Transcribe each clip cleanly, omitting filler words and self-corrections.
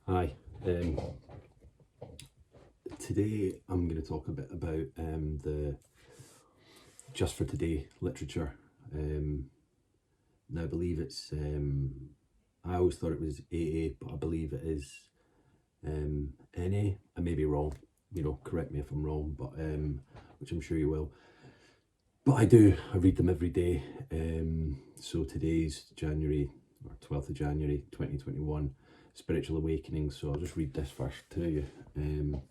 Hi. Today I'm going to talk a bit about the Just for Today literature. Now I believe it's, I always thought it was AA, but I believe it is NA. I may be wrong, correct me if I'm wrong, but which I'm sure you will. But I read them every day. So today's January, or 12th of January 2021, Spiritual Awakening. So I'll just read this first to you.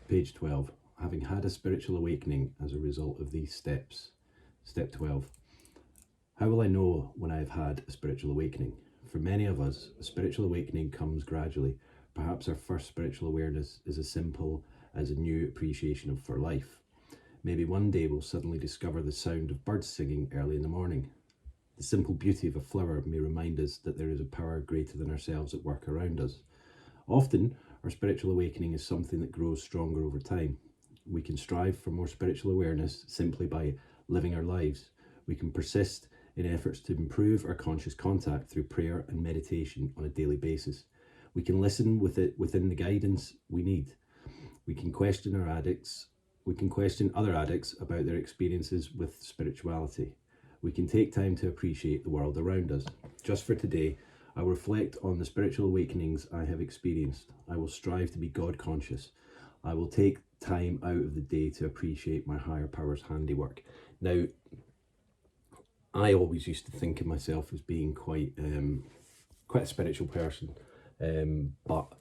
Page 12. Having had a spiritual awakening as a result of these steps. Step 12. How will I know when I have had a spiritual awakening? For many of us, a spiritual awakening comes gradually. Perhaps our first spiritual awareness is as simple as a new appreciation for life. Maybe one day we'll suddenly discover the sound of birds singing early in the morning. The simple beauty of a flower may remind us that there is a power greater than ourselves at work around us. Often, our spiritual awakening is something that grows stronger over time. We can strive for more spiritual awareness simply by living our lives. We can persist in efforts to improve our conscious contact through prayer and meditation on a daily basis. We can listen within the guidance we need. We can question other addicts about their experiences with spirituality. We can take time to appreciate the world around us. Just for today, I will reflect on the spiritual awakenings I have experienced. I will strive to be God conscious. I will take time out of the day to appreciate my higher power's handiwork. Now, I always used to think of myself as being quite a spiritual person, but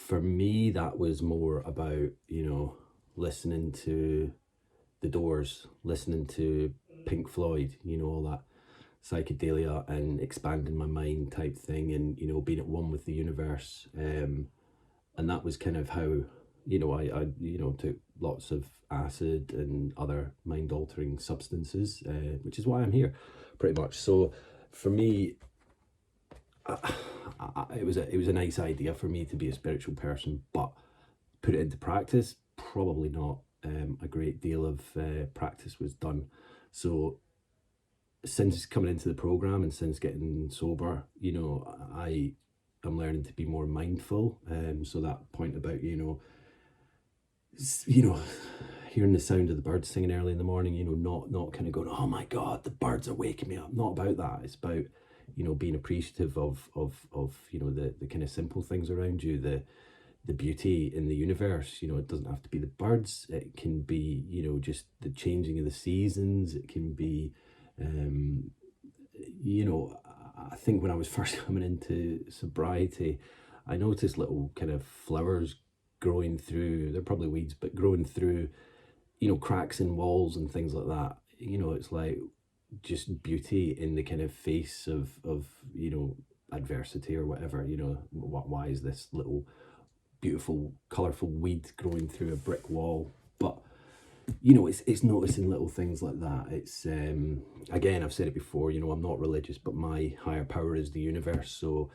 for me that was more about listening to the Doors, listening to Pink Floyd, all that psychedelia and expanding my mind type thing, and being at one with the universe, and that was kind of how I took lots of acid and other mind altering substances, which is why I'm here pretty much. So for me, it was a nice idea for me to be a spiritual person, but put it into practice, probably not. A great deal of practice was done. So since coming into the program and since getting sober, I am learning to be more mindful. So that point about hearing the sound of the birds singing early in the morning, not kind of going, oh my God, the birds are waking me up. Not about that. It's about being appreciative of the kind of simple things around you, the beauty in the universe. It doesn't have to be the birds. It can be just the changing of the seasons. It can be I think when I was first coming into sobriety, I noticed little kind of flowers growing through, they're probably weeds, but growing through, cracks in walls and things like that. It's like just beauty in the kind of face of adversity or whatever. Why is this little beautiful, colourful weed growing through a brick wall? But it's noticing little things like that. It's again, I've said it before, I'm not religious, but my higher power is the universe. So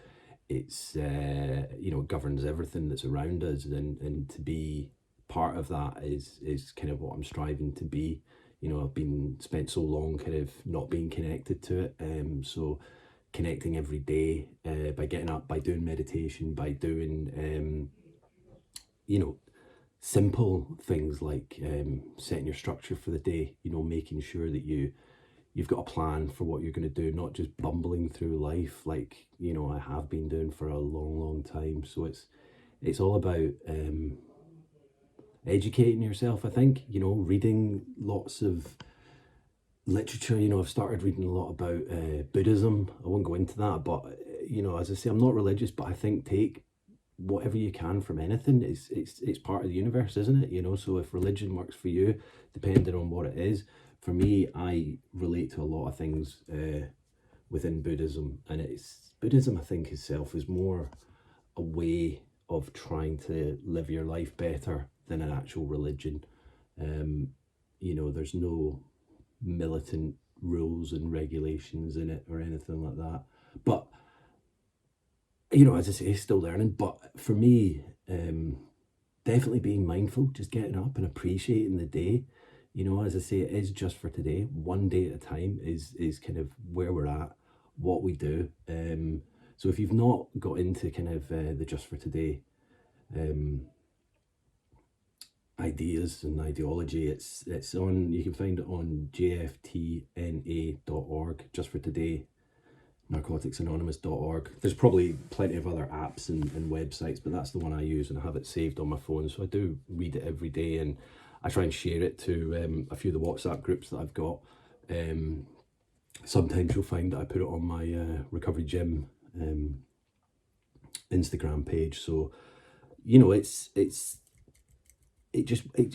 it's it governs everything that's around us, and to be part of that is kind of what I'm striving to be. I've been spent so long kind of not being connected to it, so connecting every day, by getting up, by doing meditation, by doing simple things like setting your structure for the day, making sure that you've got a plan for what you're going to do, not just bumbling through life like I have been doing for a long time. So it's all about educating yourself, I think, reading lots of literature. I've started reading a lot about Buddhism. I won't go into that, but as I say, I'm not religious, but I think take whatever you can from anything. It's part of the universe, isn't it? So if religion works for you, depending on what it is, for me, I relate to a lot of things within Buddhism, and it's Buddhism, I think, itself is more a way of trying to live your life better than an actual religion. There's no militant rules and regulations in it or anything like that, but as I say, still learning. But for me, definitely being mindful, just getting up and appreciating the day. As I say, it is just for today. One day at a time is kind of where we're at, what we do. So if you've not got into kind of the Just for Today ideas and ideology, it's on, you can find it on jftna.org, Just for Today, narcoticsanonymous.org. There's probably plenty of other apps and websites, but that's the one I use, and I have it saved on my phone, so I do read it every day, and I try and share it to a few of the WhatsApp groups that I've got. Sometimes you'll find that I put it on my Recovery Gym Instagram page. So, you know,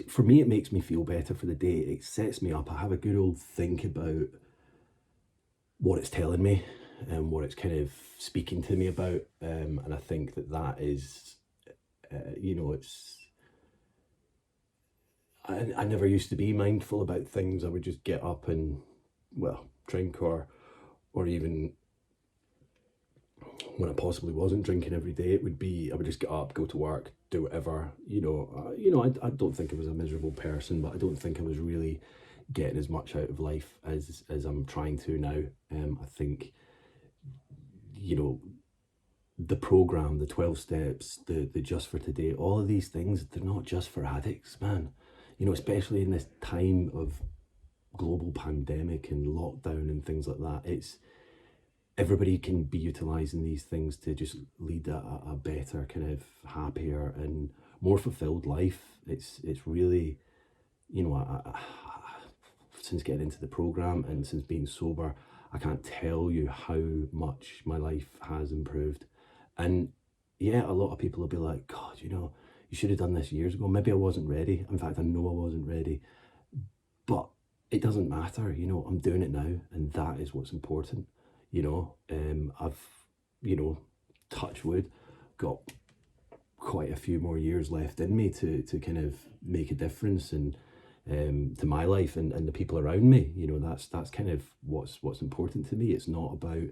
for me, it makes me feel better for the day. It sets me up. I have a good old think about what it's telling me and what it's kind of speaking to me about. And I think that is, you know, I never used to be mindful about things. I would just get up and, well, drink, or even when I possibly wasn't drinking every day, I would just get up, go to work, do whatever, I don't think I was a miserable person, but I don't think I was really getting as much out of life as I'm trying to now. I think, the program, the 12 steps, the Just for Today, all of these things, they're not just for addicts, man. Especially in this time of global pandemic and lockdown and things like that, everybody can be utilizing these things to just lead a better, kind of happier and more fulfilled life. It's really, since getting into the program and since being sober, I can't tell you how much my life has improved. And yeah, a lot of people will be like, God, you should have done this years ago. Maybe I wasn't ready. In fact, I know I wasn't ready. But it doesn't matter, I'm doing it now, and that is what's important. I've, touch wood, got quite a few more years left in me to kind of make a difference and to my life and the people around me. That's kind of what's important to me. It's not about,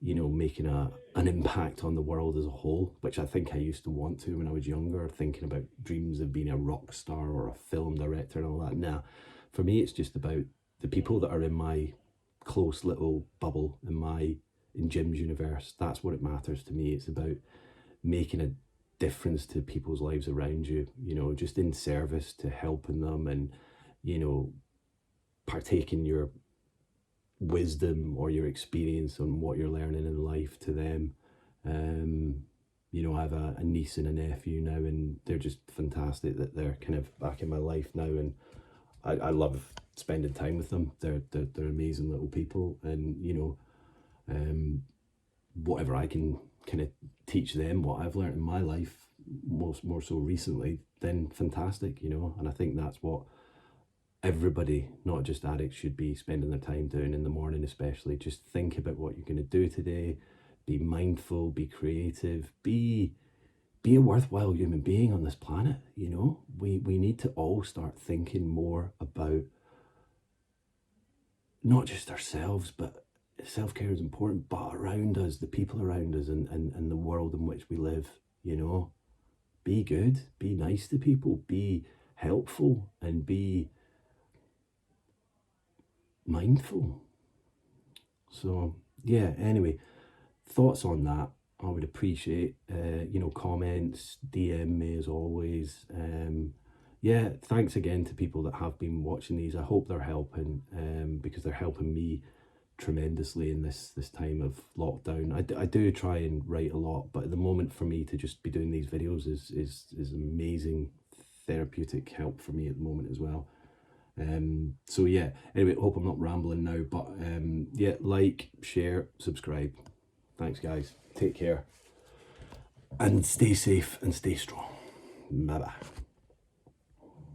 making an impact on the world as a whole, which I think I used to want to when I was younger, thinking about dreams of being a rock star or a film director and all that. Nah, for me, it's just about the people that are in my close little bubble, in Jim's universe. That's what it matters to me. It's about making a difference to people's lives around you, just in service to helping them, and, partaking your wisdom or your experience on what you're learning in life to them. I have a niece and a nephew now, and they're just fantastic that they're kind of back in my life now, and I love spending time with them. They're amazing little people, and whatever I can kind of teach them, what I've learned in my life, more so recently, then fantastic, and I think that's what everybody, not just addicts, should be spending their time doing in the morning, especially. Just think about what you're going to do today, be mindful, be creative, be a worthwhile human being on this planet. We need to all start thinking more about not just ourselves, but self-care is important, but around us, the people around us, and the world in which we live. Be good, be nice to people, be helpful, and be mindful. So yeah, anyway, thoughts on that, I would appreciate, comments, DM me as always. Yeah, thanks again to people that have been watching these. I hope they're helping, because they're helping me tremendously in this time of lockdown. I do try and write a lot, but at the moment, for me to just be doing these videos is amazing therapeutic help for me at the moment as well. So yeah, anyway, hope I'm not rambling now, but yeah, like, share, subscribe. Thanks guys, take care and stay safe and stay strong. Bye bye.